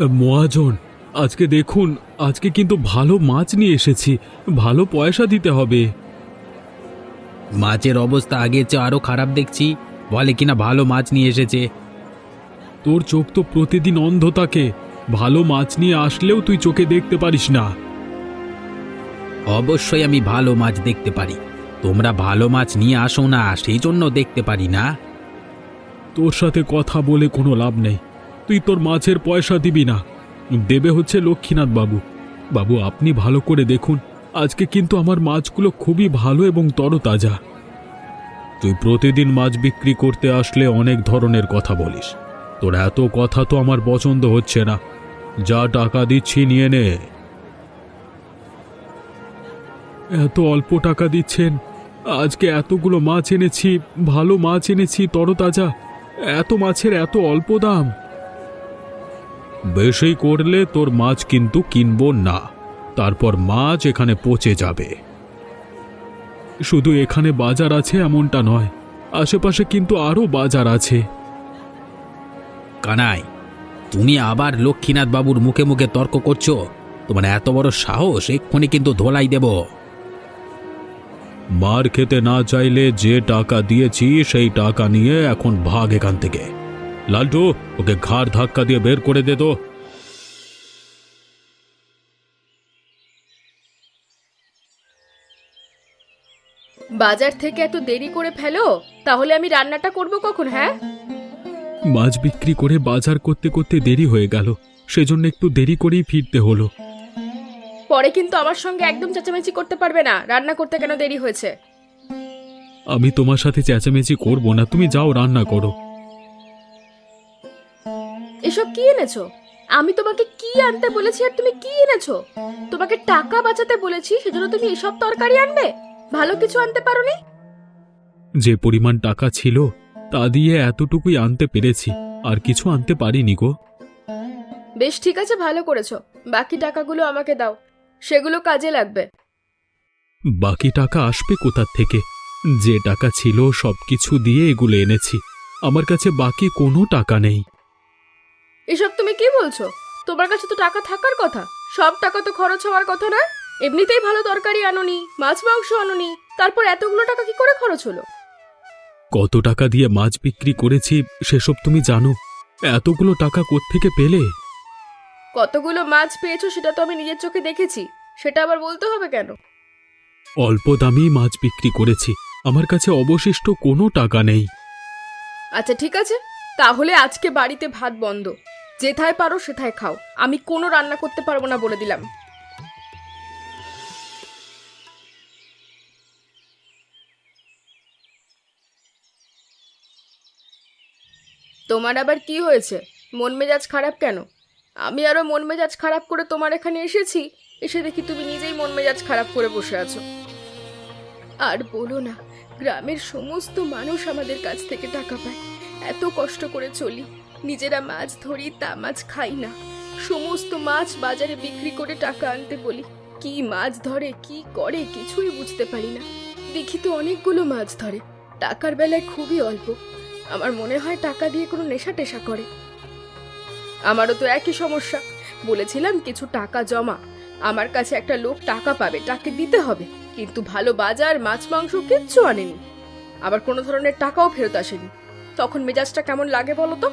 মহাজন, আজকে দেখুন, আজকে কিন্তু ভালো মাছ নিয়ে এসেছি। ভালো পয়সা দিতে হবে। মাছের অবস্থা আগের চেয়ে আরো খারাপ দেখছি। বলে কিনা ভালো মাছ নিয়ে এসেছে। তোর চোখ তো প্রতিদিন অন্ধ থাকে। ভালো মাছ নিয়ে আসলেও তুই চোখে দেখতে পারিস না। অবশ্যই আমি ভালো মাছ দেখতে পারি। তোমরা ভালো মাছ নিয়ে আসো না, সেই জন্য দেখতে পারি না। তোর সাথে কথা বলে কোনো লাভ নেই। তুই তোর মাছের পয়সা দিবি না, দেবে হচ্ছে লক্ষ্মীনাথ বাবু। বাবু, আপনি ভালো করে দেখুন, আজকে কিন্তু আমার মাছগুলো খুবই ভালো এবং তরতাজা। তুই প্রতিদিন মাছ বিক্রি করতে আসলে অনেক ধরনের কথা বলিস। তোর এত কথা তো আমার পছন্দ হচ্ছে না। যা টাকা দিচ্ছি নিয়ে নে। এত অল্প টাকা দিচ্ছেন? আজকে এতগুলো মাছ এনেছি, ভালো মাছ এনেছি, তরতাজা। এত মাছের এত অল্প দাম? বেশি করলে তোর মাছ কিন্তু কিনবো না। তারপর মাছ এখানে পচে যাবে। শুধু এখানে বাজার আছে এমনটা নয়, আশেপাশে কিন্তু আরো বাজার আছে। কানাই, তুমি আবার লক্ষ্মীনাথ বাবুর মুখে মুখে তর্ক করছো? তোমার এত বড় সাহস! এক্ষুনি কিন্তু ধোলাই দেব। মার খেতে না চাইলে যে টাকা দিয়েছি সেই টাকা নিয়ে এখন ভাগ এখান থেকে। লালটু, ওকে ঘাড় ধাক্কা দিয়ে বের করে দে তো। বাজার থেকে এত দেরি করে ফেলো, তাহলে আমি রান্নাটা করব কখন? হ্যাঁ, মাছ বিক্রি করে বাজার করতে করতে দেরি হয়ে গেল, সেজন্য একটু দেরি করেই ফিরতে হলো। পরে কিন্তু আমার সঙ্গে একদম চেঁচামেচি করতে পারবে না রান্না করতে কেন দেরি হয়েছে। আমি তোমার সাথে চেঁচামেচি করব না, তুমি যাও রান্না করো। এসব কি এনেছো? আমি তোমাকে কি আনতে বলেছি আর তুমি কি এনেছো? তোমাকে টাকা বাঁচাতে বলেছি, সেজন্য তুমি এসব তরকারি আনবে? ভালো কিছু আনতে পারোনি? যে পরিমাণ টাকা ছিল তা দিয়ে এতটুকুই আনতে পেরেছি, আর কিছু আনতে পারিনি গো। বেশ, ঠিক আছে, ভালো করেছো। বাকি টাকাগুলো আমাকে দাও, সেগুলো কাজে লাগবে। বাকি টাকা আসবে কোথার থেকে? যে টাকা ছিল সবকিছু দিয়ে এগুলো এনেছি। আমার কাছে বাকি কোনো টাকা নেই। এসব তুমি কি বলছো? তোমার কাছে তো টাকা থাকার কথা। সব টাকা তো খরচ হওয়ার কথা না? এমনিতেই ভালো তরকারি আনোনি, মাছ মাংস আনোনি, তারপর এতগুলো টাকা কি করে খরচ হলো? কত টাকা দিয়ে মাছ বিক্রি করেছি সেসব তুমি জানো? এতগুলো টাকা কোত্থেকে পেলে? কতগুলো মাছ পেয়েছো সেটা তো আমি নিজের চোখে দেখেছি, সেটা আবার বলতে হবে কেন? অল্প দামেই মাছ বিক্রি করেছি, আমার কাছে অবশিষ্ট কোনো টাকা নেই। আচ্ছা ঠিক আছে, তাহলে আজকে বাড়িতে ভাত বন্ধ। যেথায় পারো সেথায় খাও, আমি কোনো রান্না করতে পারবো না বলে দিলাম। তোমার আবার কি হয়েছে? মন মেজাজ খারাপ কেন? আমি আরো মন মেজাজ খারাপ করে তোমার এখানে এসেছি, এসে দেখি তুমি নিজেই মন মেজাজ খারাপ করে বসে আছো। আর বলো না, গ্রামের সমস্ত মানুষ আমাদের কাছ থেকে টাকা পায়। এত কষ্ট করে চলি, নিজেরা মাছ ধরি, তা মাছ খাই না। সমস্ত মাছ বাজারে বিক্রি করে টাকা আনতে বলি, কি মাছ ধরে কি করে কিছুই বুঝতে পারি না। দেখি তো অনেকগুলো মাছ ধরে, টাকার বেলায় খুবই অল্প। আমার মনে হয় টাকা দিয়ে কোনো নেশা টেশা করে। আমারও তো একই সমস্যা। বলেছিলাম কিছু টাকা জমা, আমার কাছে একটা লোক টাকা পাবে, তাকে দিতে হবে, কিন্তু ভালো বাজার, মাছ মাংস কিচ্ছু আনেনি। আবার কোনো ধরনের টাকাও ফেরত আসেনি। তখন মেজাজটা কেমন লাগে বলো তো?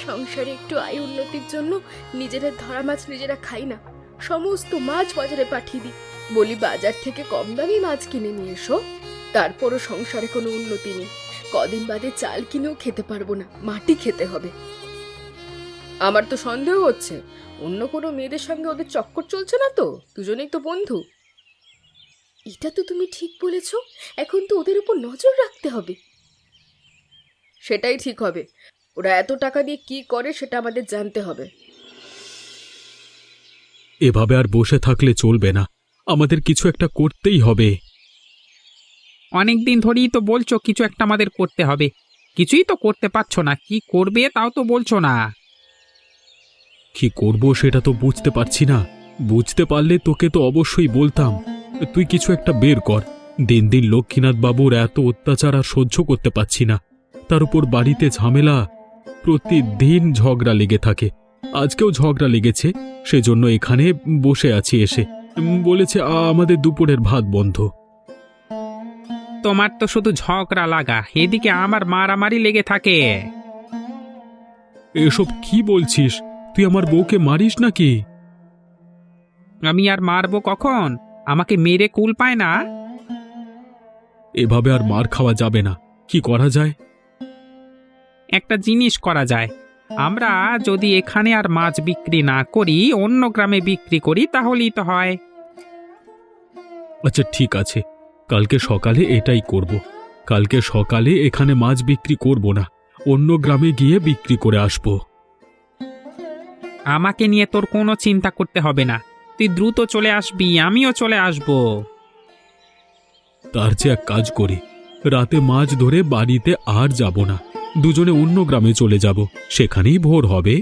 সংসারে একটু আয় উন্নতির জন্য নিজেরা ধরা মাছ নিজেরা খাই না, সমস্ত মাছ বাজারে পাঠিয়ে দিই। বলি বাজার থেকে কম দামি মাছ কিনে নিয়ে এসো। তারপরও সংসারে কোনো উন্নতি নেই। কদিন বাদে চাল কিনেও খেতে পারবো না, মাটি খেতে হবে। আমার তো সন্দেহ হচ্ছে অন্য কোনো মেয়েদের সঙ্গে ওদের চক্কর চলছে না তো? দুজনেই তো বন্ধু। এটা তো তুমি ঠিক বলেছ, এখন তো ওদের উপর নজর রাখতে হবে। সেটাই ঠিক হবে। ওরা এত টাকা দিয়ে কি করে সেটা আমাদের জানতে হবে। এভাবে আর বসে থাকলে চলবে না, আমাদের কিছু একটা করতেই হবে। অনেকদিন ধরেই তো বলছো কিছু একটা আমাদের করতে হবে, কিছুই তো করতে পারছো না। কি করবে তাও তো বলছো না। কি করব সেটা তো বুঝতে পারছি না। বুঝতে পারলে তোকে তো অবশ্যই বলতাম। তুই কিছু একটা বের কর। দিন দিন লক্ষ্মীনাথ বাবুর এত অত্যাচার আর সহ্য করতে পারছি না। তার উপর বাড়িতে ঝামেলা, প্রতিদিন ঝগড়া লেগে থাকে। আজকেও ঝগড়া লেগেছে, সেজন্য এখানে বসে আছি এসে। বলেছে আমাদের দুপুরের ভাত বন্ধ। তোমার তো শুধু ঝগড়া লাগা, এদিকে আমার মারামারি লেগে থাকে। এসব কি বলছিস? তুই আমার বউকে মারিস নাকি? আমি আর মারবো কখন? আমাকে মেরে কুল পায় না। এভাবে আর মার খাওয়া যাবে না। কি করা যায়? একটা জিনিস করা যায়, আমরা যদি এখানে আর মাছ বিক্রি না করি, অন্য গ্রামে বিক্রি করি, তাহলেই তো হয়। আচ্ছা ঠিক আছে, কালকে সকালে এটাই করব। কালকে সকালে এখানে মাছ বিক্রি করব না, অন্য গ্রামে গিয়ে বিক্রি করে আসব। আমাকে নিয়ে তোর কোনো চিন্তা করতে হবে না, তুই দ্রুত চলে আসবি, আমিও চলে আসব। তার চেয়ে এক কাজ করি, রাতে মাছ ধরে বাড়িতে আর যাব না, দুজনে অন্য গ্রামে চলে যাব, সেখানেই ভোর হবে।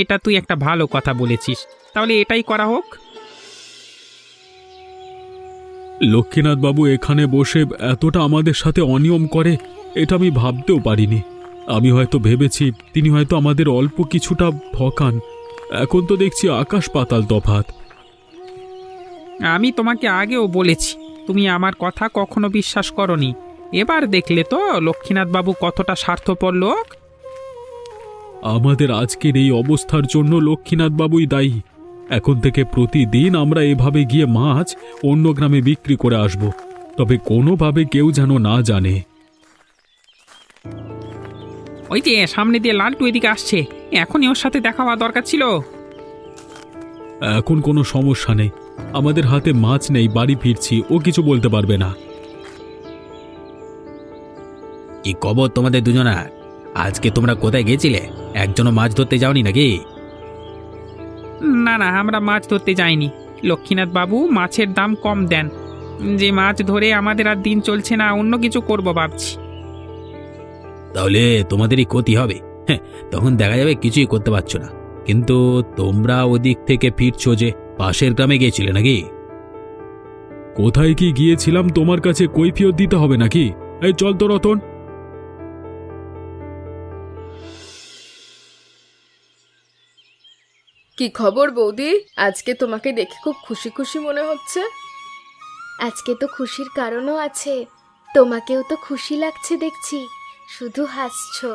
এটা তুই একটা ভালো কথা বলেছিস, তাহলে এটাই করা হোক। লক্ষ্মীনাথ বাবু এখানে বসে এতটা আমাদের সাথে অনিয়ম করে, এটা আমি ভাবতেও পারিনি। আমি হয়তো ভেবেছি তিনি হয়তো আমাদের অল্প কিছুটা ঠকান, এখন তো দেখছি আকাশ পাতাল তফাৎ। আমি তোমাকে আগেও বলেছি, তুমি আমার কথা কখনো বিশ্বাস করনি। এবার দেখলে তো লক্ষ্মীনাথ বাবু কতটা স্বার্থপর লোক। আমাদের আজকের এই অবস্থার জন্য লক্ষ্মীনাথ বাবুই দায়ী। এখন থেকে প্রতিদিন আমরা এভাবে গিয়ে মাছ অন্য গ্রামে বিক্রি করে আসব, তবে কোনোভাবে কেউ যেন না জানে। ওই যে সামনে দিয়ে লালটু এদিকে আসছে, এখনই ওর সাথে দেখা হওয়া দরকার ছিল। এখন কোনো সমস্যা নেই, আমাদের হাতে মাছ নেই, বাড়ি ফিরছি, ও কিছু বলতে পারবে না। কি খবর তোমাদের দুজনার? আজকে তোমরা কোথায় গেছিলে? একজনও মাছ ধরতে যাওনি নাকি? না না, আমরা মাছ ধরতে যাইনি। লক্ষ্মীনাথ বাবু মাছের দাম কম দেন, যে মাছ ধরে আমাদের আর দিন চলছে না, অন্য কিছু করব ভাবছি। তাহলে তোমাদেরই ক্ষতি হবে। হ্যাঁ, তখন দেখা যাবে কিছুই করতে পারছো না। কিন্তু তোমরা ওদিক থেকে ফিরছো যে, পাশের গ্রামে গিয়েছিলে নাকি? কোথায় কি গিয়েছিলাম তোমার কাছে কৈফিয়ত দিতে হবে নাকি? এই চল তো রতন। কি খবর বৌদি? আজকে তোমাকে দেখে খুব খুশি খুশি মনে হচ্ছে। আজকে তো খুশির কারণও আছে, তোমাকেও তো খুশি লাগছে দেখছি, শুধু হাসছো।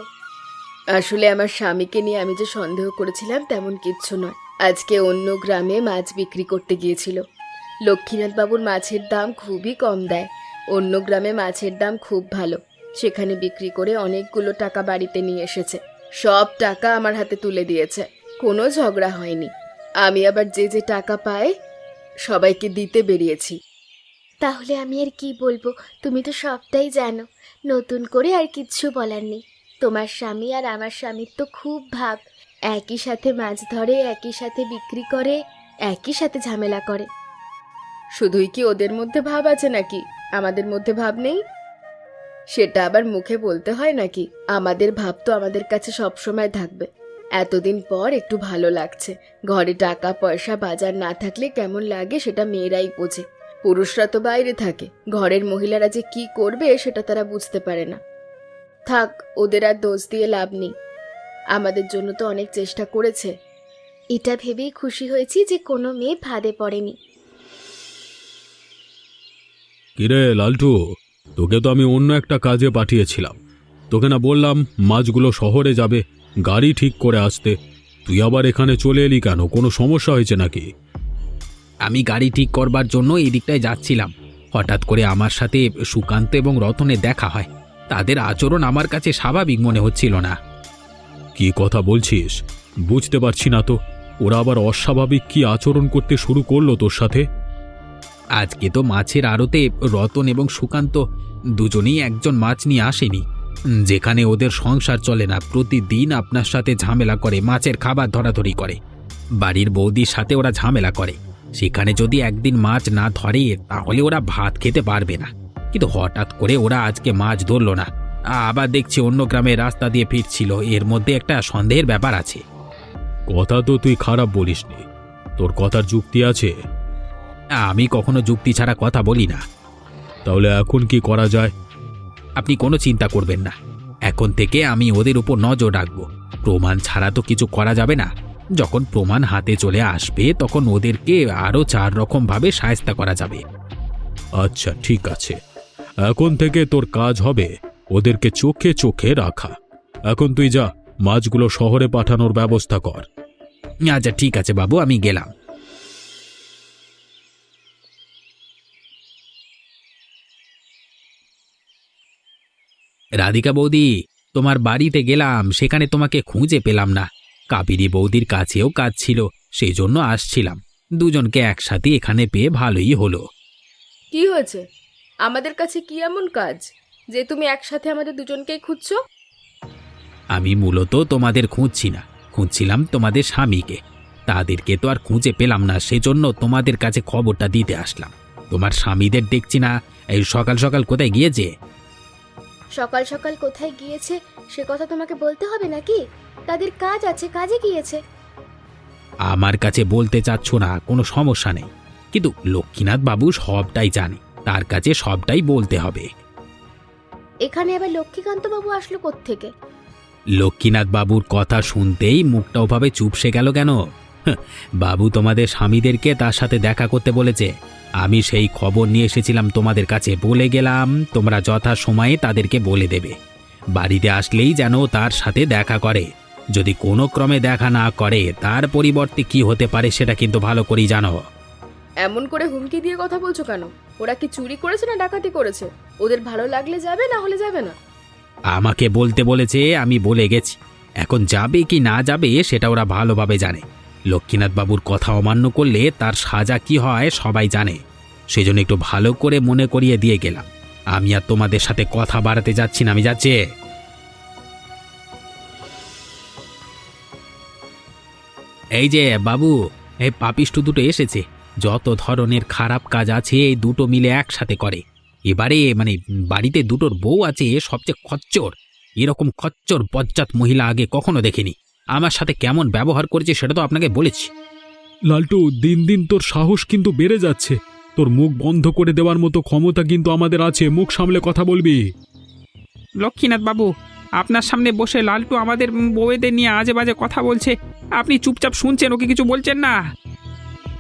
আসলে আমার স্বামীকে নিয়ে আমি যে সন্দেহ করেছিলাম তেমন কিচ্ছু নয়। আজকে অন্য গ্রামে মাছ বিক্রি করতে গিয়েছিল। লক্ষ্মীনাথ বাবুর মাছের দাম খুবই কম দেয়, অন্য গ্রামে মাছের দাম খুব ভালো। সেখানে বিক্রি করে অনেকগুলো টাকা বাড়িতে নিয়ে এসেছে, সব টাকা আমার হাতে তুলে দিয়েছে, কোনো ঝগড়া হয়নি। আমি আবার যে যে টাকা পাই সবাইকে দিতে বেরিয়েছি। তাহলে আমি আর কি বলবো, তুমি তো সবটাই জানো, নতুন করে আর কিচ্ছু বলার নেই। তোমার স্বামী আর আমার স্বামীর তো খুব ভাব, একই সাথে মাছ ধরে, একই সাথে বিক্রি করে, একই সাথে ঝামেলা করে। শুধুই কি ওদের মধ্যে ভাব আছে নাকি আমাদের মধ্যে ভাব নেই? সেটা আবার মুখে বলতে হয় নাকি? আমাদের ভাব তো আমাদের কাছে সবসময় থাকবে। এতদিন পর একটু ভালো লাগছে। ঘরে টাকা পয়সা বাজার না থাকলে কেমন লাগে সেটা মেয়েরাই বোঝে, পুরুষরা তো বাইরে থাকে। ঘরের মহিলারা যে কি করবে সেটা তারা বুঝতে পারে না। থাক, ওদের আর দোষ দিয়ে লাভ নেই, আমাদের জন্য তো অনেক চেষ্টা করেছে। এটা ভেবেই খুশি হয়েছি যে কোনো মেয়ে ফাঁদে পড়েনি। কিরে লালটু, তোকে তো আমি অন্য একটা কাজে পাঠিয়েছিলাম। তোকে না বললাম মাছগুলো শহরে যাবে, গাড়ি ঠিক করে আসতে? তুই আবার এখানে চলে এলি কেন? কোনো সমস্যা হয়েছে নাকি? আমি গাড়ি ঠিক করবার জন্য এই দিকটায় যাচ্ছিলাম, হঠাৎ করে আমার সাথে সুকান্ত এবং রতনের দেখা হয়। তাদের আচরণ আমার কাছে স্বাভাবিক মনে হচ্ছিল না। কি কথা বলছিস? বুঝতে পারছি না তো, ওরা আবার অস্বাভাবিক কি আচরণ করতে শুরু করলো তোর সাথে? আজকে তো মাছের আড়তে রতন এবং সুকান্ত দুজনেই একজন মাছ নিয়ে আসেনি। যেখানে ওদের সংসার চলে না, প্রতিদিন আপনার সাথে ঝামেলা করে, মাছের খাবার ধরাধরি করে, বাড়ির বৌদির সাথে ওরা ঝামেলা করে। সেখানে যদি একদিন মাছ না ধরে তাহলে ওরা ভাত খেতে পারবে না। কিন্তু হঠাৎ করে ওরা আজকে মাছ ধরলো না, আবার দেখছি অন্য গ্রামের রাস্তা দিয়ে ফিরছিল। এর মধ্যে একটা সন্দেহের ব্যাপার আছে। কথা তো তুই খারাপ বলিসনি, তোর কথার যুক্তি আছে। আমি কখনো যুক্তি ছাড়া কথা বলি না। তাহলে এখন কি করা যায়? আপনি কোনো চিন্তা করবেন না, এখন থেকে আমি ওদের উপর নজর রাখবো। প্রমাণ ছাড়া তো কিছু করা যাবে না। যখন প্রমাণ হাতে চলে আসবে তখন ওদেরকে আরও 4 রকম ভাবে শায়েস্তা করা যাবে। আচ্ছা ঠিক আছে, এখন থেকে তোর কাজ হবে ওদেরকে চোখে চোখে রাখা। এখন তুই যা, মাছগুলো শহরে পাঠানোর ব্যবস্থা কর। আচ্ছা ঠিক আছে বাবু, আমি গেলাম। রাধিকা বৌদি, তোমার বাড়িতে গেলাম, সেখানে তোমাকে খুঁজে পেলাম না। কাবেরী বৌদির কাছেও কাজ ছিল, সেই জন্য আসছিলাম। দুজনকে একসাথে এখানে পেয়ে ভালোই হলো। কি হয়েছে? আমাদের কাছে কি এমন কাজ যে তুমি একসাথে আমাদের দুজনকেই খুঁজছো? আমি মূলত তোমাদের খুঁজছি না, খুঁজছিলাম তোমাদের স্বামীকে। তাদেরকে তো আর খুঁজে পেলাম না, সেজন্য তোমাদের কাছে খবরটা দিতে আসলাম। তোমার স্বামীদের দেখছি না, এই সকাল সকাল কোথায় গিয়েছে? সকাল সকাল কোথায় গিয়েছে সে কথা তোমাকে বলতে হবে নাকি? তাদের কাজ আছে, কাজে গিয়েছে। আমার কাছে বলতে চাচ্ছ না, কোনো সমস্যা নেই, কিন্তু লক্ষ্মীনাথ বাবু সবটাই জানে, তার কাছে সবটাই বলতে হবে। এখানে আবার লক্ষ্মীকান্ত বাবু আসলো কোত্থেকে? লক্ষ্মীনাথ বাবুর কথা শুনতেই মুখটা ওভাবে চুপসে গেল কেন? বাবু তোমাদের স্বামীদেরকে তার সাথে দেখা করতে বলেছে। আমি সেই খবর নিয়ে এসেছিলাম তোমাদের কাছে, বলে গেলাম তোমরা যথাসময়ে তাদেরকে বলে দেবে। বাড়িতে আসলেই যেন তার সাথে দেখা করে। যদি কোনো ক্রমে দেখা না করে তার পরিবর্তে কি হতে পারে সেটা কিন্তু ভালো করেই জানো। এমন করে হুমকি দিয়ে কথা বলছো কেন? ওরা কি চুরি করেছে না ডাকাতি করেছে? ওদের ভালো লাগলে যাবে, না হলে যাবে না। আমাকে বলতে বলেছে, আমি বলে গেছি। এখন যাবে কি না যাবে সেটা ওরা ভালোভাবে জানে। লক্ষ্মীনাথ বাবুর কথা অমান্য করলে তার সাজা কি হয় সবাই জানে। সেজন্য একটু ভালো করে মনে করিয়ে দিয়ে গেলাম। আমি আর তোমাদের সাথে কথা বাড়াতে যাচ্ছি না, আমি যাচ্ছি। এই যে বাবু, এই পাপিষ্ঠ দুটো এসেছে। যত ধরনের খারাপ কাজ আছে এই দুটো মিলে একসাথে করে। এবারে বাড়িতে দুটোর বউ আছে, সবচেয়ে খচ্চর। এরকম খচ্চর বজ্জাত মহিলা আগে কখনো দেখিনি। আমার সাথে কেমন ব্যবহার করেছে সেটা তো আপনাকে বলেছি। লালটু, দিন দিন তোর সাহস কিন্তু বেড়ে যাচ্ছে। তোর মুখ বন্ধ করে দেওয়ার মতো ক্ষমতা কিন্তু আমাদের আছে। মুখ সামলে কথা বলবি। লক্ষ্মীনাথ বাবু, আপনার সামনে বসে লালটু আমাদের বউয়েদের নিয়ে আজে বাজে কথা বলছে, আপনি চুপচাপ শুনছেন, ওকে কিছু বলছেন না।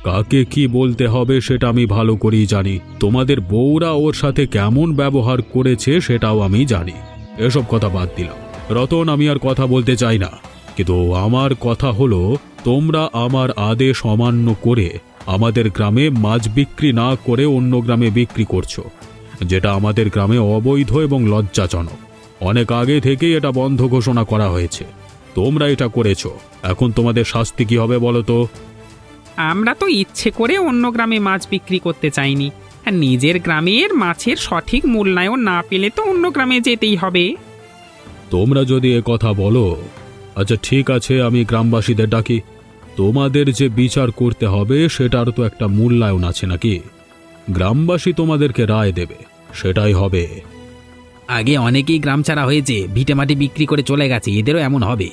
কাকে কি বলতে হবে সেটা আমি ভালো করেই জানি। তোমাদের বউরা ওর সাথে কেমন ব্যবহার করেছে সেটাও আমি জানি। এসব কথা বাদ দিলাম রতন, আমি আর কথা বলতে চাই না। কিন্তু আমার কথা হলো, তোমরা আমার আদেশ অমান্য করে আমাদের গ্রামে মাছ বিক্রি না করে অন্য গ্রামে বিক্রি করছো, যেটা আমাদের গ্রামে অবৈধ এবং লজ্জাজনক। অনেক আগে থেকেই এটা বন্ধ ঘোষণা করা হয়েছে। তোমরা এটা করেছো, এখন তোমাদের শাস্তি কি হবে বলো তো? আমরা তো ইচ্ছে করে অন্য গ্রামে মাছ বিক্রি করতে চাইনি, আর নিজের গ্রামের মাছের সঠিক মূল্যায়ন না পেলে তো অন্য গ্রামে যেতেই হবে। তোমরা যদি এ কথা বলো, আচ্ছা ঠিক আছে, আমি গ্রামবাসীদের ডাকি। তোমাদের যে বিচার করতে হবে সেটার তো একটা মূল্যায়ন আছে নাকি? গ্রামবাসী তোমাদেরকে রায় দেবে, সেটাই হবে। আগে অনেকেই গ্রাম ছাড়া হয়েছে, ভিটেমাটি বিক্রি করে চলে গেছে, এদেরও এমন হবে।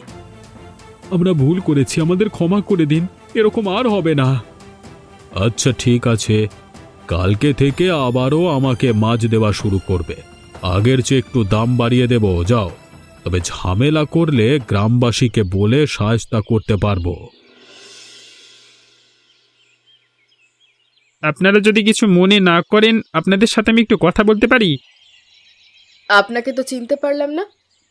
আমরা ভুল করেছি, আমাদের ক্ষমা করে দিন, এরকম আর হবে না। আচ্ছা ঠিক আছে, কালকে থেকে আবারও আমাকে মাছ দেওয়া শুরু করবে। আগের চেয়ে একটু দাম বাড়িয়ে দেব, যাও। তবে ঝামেলা করলে গ্রামবাসীকে বলে শায়েস্তা করতে পারবো। আপনারা যদি কিছু মনে না করেন, আপনাদের সাথে আমি একটু কথা বলতে পারি? আপনাকে তো চিনতে পারলাম না।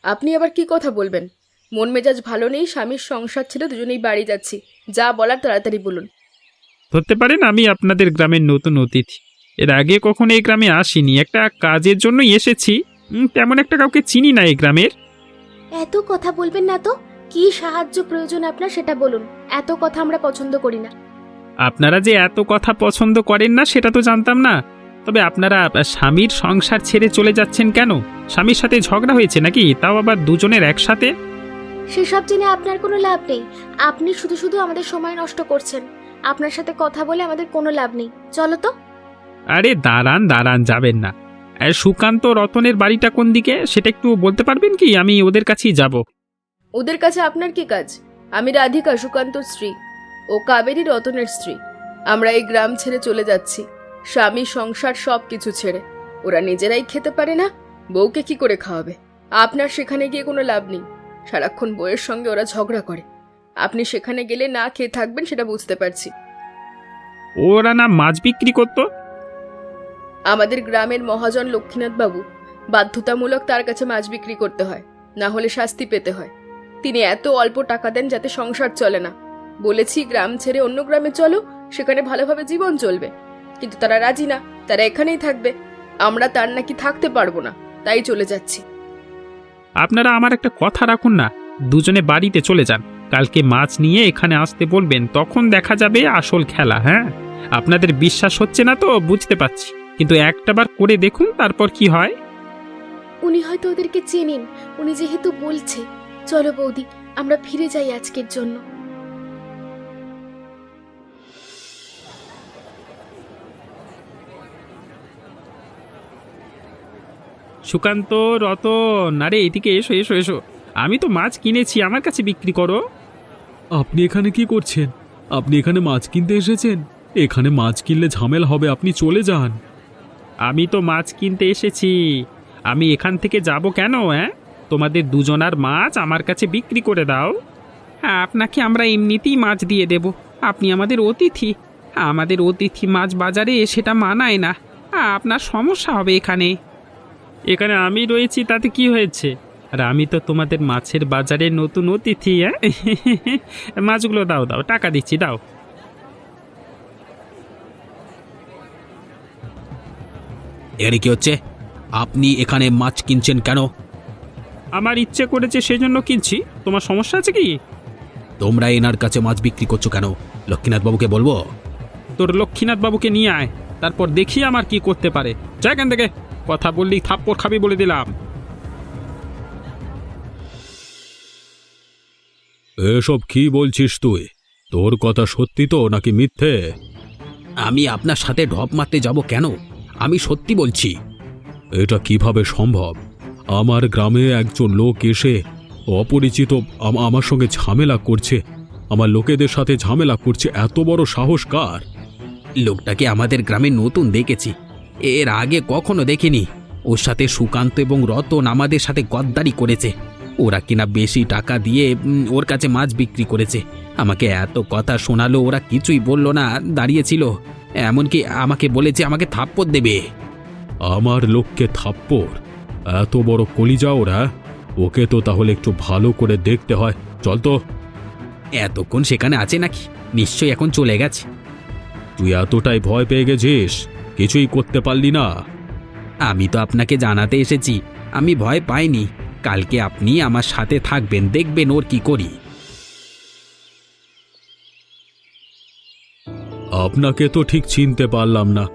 আপনি আবার কি কথা বলবেন? মন মেজাজ ভালো নেই, স্বামীর সংসার ছেড়ে দুজনেই বাড়ি যাচ্ছি। যা বলার তাড়াতাড়ি বলুন। ধরতে পারেন আমি আপনাদের গ্রামের নতুন অতিথি, এর আগে কখনো এই গ্রামে আসিনি, একটা কাজের জন্যই এসেছি। তেমন একটা কাউকে চিনি না এই গ্রামের। এত কথা বলবেন না তো। কি সাহায্য প্রয়োজন আপনার সেটা বলুন। এত কথা আমরা পছন্দ করি না। আপনারা যে এত কথা পছন্দ করেন না সেটা তো জানতাম না। তবে আপনারা স্বামীর সংসার ছেড়ে চলে যাচ্ছেন কেন? স্বামীর সাথে ঝগড়া হয়েছে নাকি, তাও আবার দুজনের একসাথে? সেসব জেনে আপনার কোনো লাভ নেই। আপনি শুধু শুধু আমাদের সময় নষ্ট করছেন। আপনার সাথে কথা বলে আমাদের কোনো লাভ নেই। চলো তো। আরে দাঁড়ান দাঁড়ান, যাবেন না। সুকান্ত রতনের বাড়িটা কোন দিকে সেটা একটু বলতে পারবেন কি? আমি ওদের কাছেই যাব। ওদের কাছে আপনার কি কাজ? আমি রাধিকা, সুকান্তর স্ত্রী। ও কাবেরী, রতনের স্ত্রী। আমরা এই গ্রাম ছেড়ে চলে যাচ্ছি, স্বামী সংসার সব কিছু ছেড়ে। ওরা নিজেরাই খেতে পারে না, বউকে কি করে খাওয়াবে? আপনার সেখানে গিয়ে কোনো লাভ নেই। সারাক্ষণ বউয়ের সঙ্গে ওরা ঝগড়া করে। আপনি সেখানে গেলে না খেয়ে থাকবেন সেটা বুঝতে পারছি। ওরা না মাছ বিক্রি করতো? আমাদের গ্রামের মহাজন লক্ষ্মীনাথ বাবু বাধ্যতামূলক তার কাছে মাছ বিক্রি করতে হয়, না হলে শাস্তি পেতে হয়। তিনি এত অল্প টাকা দেন যাতে সংসার চলে না। বলেছি গ্রাম ছেড়ে অন্য গ্রামে চলো, সেখানে ভালোভাবে জীবন চলবে, কিন্তু তারা রাজি না, তারা এখানেই থাকবে। আমরা তার নাকি থাকতে পারবো না, তাই চলে যাচ্ছি। আপনারা আমার একটা কথা রাখুন না, দুজনে বাড়িতে চলে যান। কালকে মাছ নিয়ে এখানে আসতে বলবেন, তখন দেখা যাবে আসল খেলা। হ্যাঁ, আপনাদের বিশ্বাস হচ্ছে না তো বুঝতে পারছি, কিন্তু একটাবার করে দেখুন, তারপর কি হয়। উনি হয়তো ওদেরকে চেনেন, উনি যেহেতু বলছে। চলো বৌদি, আমরা ফিরে যাই আজকের জন্য। সুকান্ত, রতন, আরে এদিকে এসো এসো এসো, আমি তো মাছ কিনেছি, আমার কাছে বিক্রি করো। আপনি এখানে কি করছেন? আপনি এখানে মাছ কিনতে এসেছেন? এখানে মাছ কিনলে ঝামেলা হবে, আপনি চলে যান। আমি তো মাছ কিনতে এসেছি, আমি এখান থেকে যাব কেন? তোমাদের দুজনার মাছ আমার কাছে বিক্রি করে দাও। হ্যাঁ, আপনাকে আমরা এমনিতেই মাছ দিয়ে দেব, আপনি আমাদের অতিথি। আমাদের অতিথি মাছ বাজারে সেটা মানায় না, আপনার সমস্যা হবে এখানে। এখানে আমি রয়েছি তাতে কি হয়েছে? আর আমি তো তোমাদের মাছের বাজারে নতুন অতিথি। মাছগুলো দাও দাও, টাকা দিচ্ছি, দাও। এর কি হচ্ছে? আপনি এখানে মাছ কিনছেন কেন? আমার ইচ্ছে করেছে সেজন্য কিনছি, তোমার সমস্যা আছে কি? তোমরা এনার কাছে মাছ বিক্রি করছো কেন? লক্ষ্মীনাথ বাবুকে বলবো? তোর লক্ষ্মীনাথ বাবুকে নিয়ে আয়, তারপর দেখি আমার কি করতে পারে। যা এখান থেকে, কথা বললি থাপ্পড় খাবি বলে দিলাম। এসব কি বলছিস তুই? তোর কথা সত্যি তো নাকি মিথ্যে? আমি আপনার সাথে ঢপ মারতে যাব কেন? আমি সত্যি বলছি। এটা কিভাবে সম্ভব? আমার গ্রামে একজন লোক এসে অপরিচিত আমার সঙ্গে ঝামেলা করছে, আমার লোকেদের সাথে ঝামেলা করছে, এত বড় সাহস কার? লোকটাকে আমাদের গ্রামে নতুন দেখেছি, এর আগে কখনো দেখিনি। ওর সাথে সুকান্ত এবং রতন আমাদের সাথে গদ্দারি করেছে। ওরা কিনা বেশি টাকা দিয়ে ওর কাছে মাছ বিক্রি করেছে। আমাকে এত কথা শোনালো, ওরা কিছুই বলল না, দাঁড়িয়েছিল। এমনকি আমাকে বলেছে আমাকে থাপ্পড় দেবে। আমার লোককে থাপ্পড়? এত বড় কলিজা ওরা! ওকে তো তাহলে একটু ভালো করে দেখতে হয়। চল তো। এতক্ষণ সেখানে আছে নাকি? নিশ্চয়ই এখন চলে গেছে। তুই এতটাই ভয় পেয়ে গেছিস, কিছুই করতে পারলি না? আমি তো আপনাকে জানাতে এসেছি, আমি ভয় পাইনি। কালকে আপনি আমার সাথে থাকবেন, দেখবেন ওর কি করি। আপনাকে তো ঠিক চিনতে পারলাম না।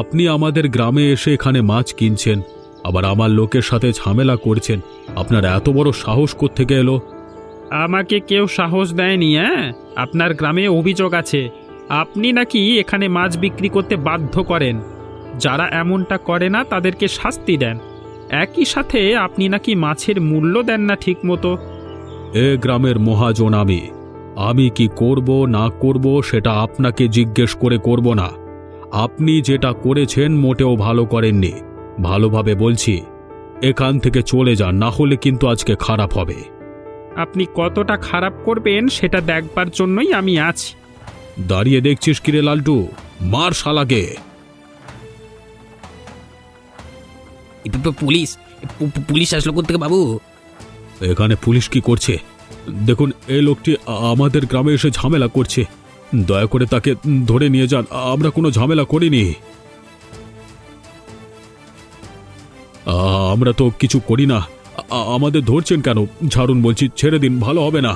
আপনি আমাদের গ্রামে এসে এখানে মাছ কিনছেন, আবার আমার লোকের সাথে ঝামেলা করছেন। আপনার এত বড় সাহস কোত্থেকে এলো? আমাকে কেউ সাহস দেয়নি। আপনার গ্রামে অভিযোগ আছে, আপনি নাকি এখানে মাছ বিক্রি করতে বাধ্য করেন। যারা এমনটা করে না তাদেরকে শাস্তি দেন। একই সাথে আপনি নাকি মাছের মূল্য দেন না ঠিক মতো। এ গ্রামের মহাজন আমি কি করব না করব সেটা আপনাকে জিজ্ঞেস করে করব না। আপনি যেটা করেছেন মোটেও ভালো করেননি। ভালোভাবে বলছি, এখান থেকে চলে যান, না হলে কিন্তু আজকে খারাপ হবে। আপনি কতটা খারাপ করবেন সেটা দেখবার জন্যই আমি আছি। দাঁড়িয়ে দেখছিস কিরে লালটু? মার শালাকে। পুলিশ পুলিশ আসলো কোত্থেকে বাবু? এখানে পুলিশ কি করছে? দেখুন, এই লোকটি আমাদের গ্রামে এসে ঝামেলা করছে, দয়া করে তাকে ধরে নিয়ে যান। আমরা কোনো ঝামেলা করিনি। আমরা তো কিছু করি না, আমাদের ধরছেন কেন? ছাড়ুন বলছি, ছেড়ে দিন, ভালো হবে না।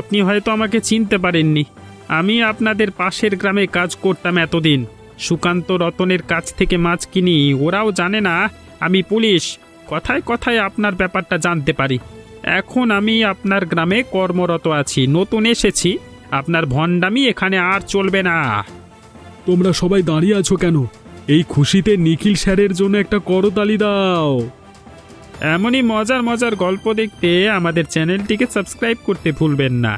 আপনি হয়তো আমাকে চিনতে পারেননি, আমি আপনাদের পাশের গ্রামে কাজ করতাম এতদিন। সুকান্ত রতনের কাছ থেকে মাছ কিনি, ওরাও জানে না আমি পুলিশ। কথায় কথায় আপনার ব্যাপারটা জানতে পারি। এখন আমি আপনার গ্রামে কর্মরত আছি, নতুন এসেছি। আপনার ভণ্ডামি এখানে আর চলবে না। তোমরা সবাই দাঁড়িয়ে আছো কেন? এই খুশিতে নিখিল স্যারের জন্য একটা করতালি দাও। এমনই মজার মজার গল্প দেখতে আমাদের চ্যানেলটিকে সাবস্ক্রাইব করতে ভুলবেন না।